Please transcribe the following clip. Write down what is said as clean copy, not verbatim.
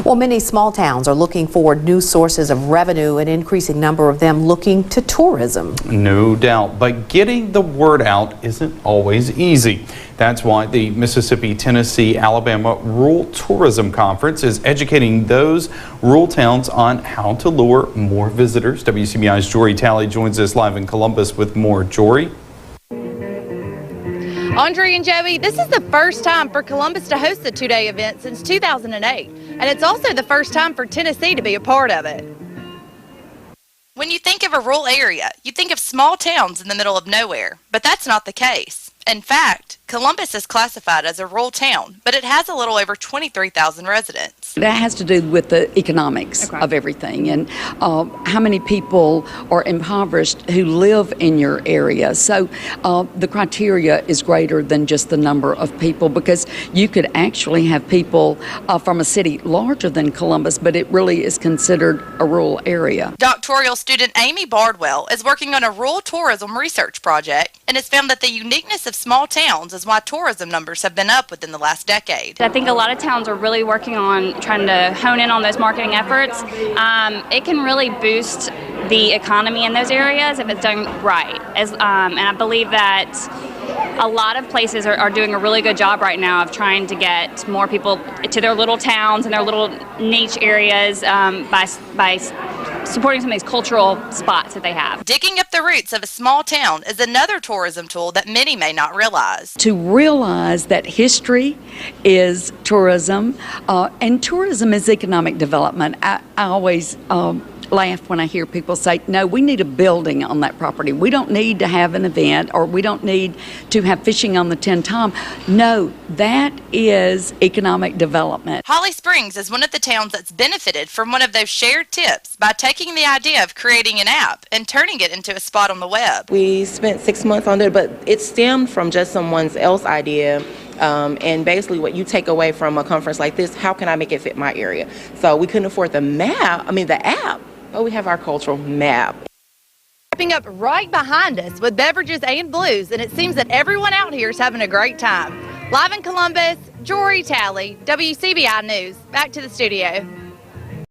Well, many small towns are looking for new sources of revenue, an increasing number of them looking to tourism. No doubt, but getting the word out isn't always easy. That's why the Mississippi, Tennessee, Alabama Rural Tourism Conference is educating those rural towns on how to lure more visitors. WCBI's Jory Talley joins us live in Columbus with more. Jory? Andre and Joey, this is the first time for Columbus to host the two-day event since 2008, and it's also the first time for Tennessee to be a part of it. When you think of a rural area, you think of small towns in the middle of nowhere, but that's not the case. In fact, Columbus is classified as a rural town, but it has a little over 23,000 residents. That has to do with the economics of everything and how many people are impoverished who live in your area. So the criteria is greater than just the number of people, because you could actually have people from a city larger than Columbus, but it really is considered a rural area. Doctoral student Amy Bardwell is working on a rural tourism research project and has found that the uniqueness of small towns is why tourism numbers have been up within the last decade. I think a lot of towns are really working on trying to hone in on those marketing efforts. It can really boost the economy in those areas if it's done right. And I believe that a lot of places are doing a really good job right now of trying to get more people to their little towns and their little niche areas by supporting some of these cultural spots that they have. Digging up the roots of a small town is another tourism tool that many may not realize. To realize that history is tourism, and tourism is economic development. I always laugh when I hear people say, no, we need a building on that property. We don't need to have an event, or we don't need to have fishing on the 10 Tom. No, that is economic development. Holly Springs is one of the towns that's benefited from one of those shared tips by taking the idea of creating an app and turning it into a spot on the web. We spent 6 months on it, but it stemmed from just someone else's idea. And basically what you take away from a conference like this, how can I make it fit my area? So we couldn't afford the app, but we have our cultural map. Wrapping up right behind us with beverages and blues, and it seems that everyone out here is having a great time. Live in Columbus, Jory Talley, WCBI News. Back to the studio.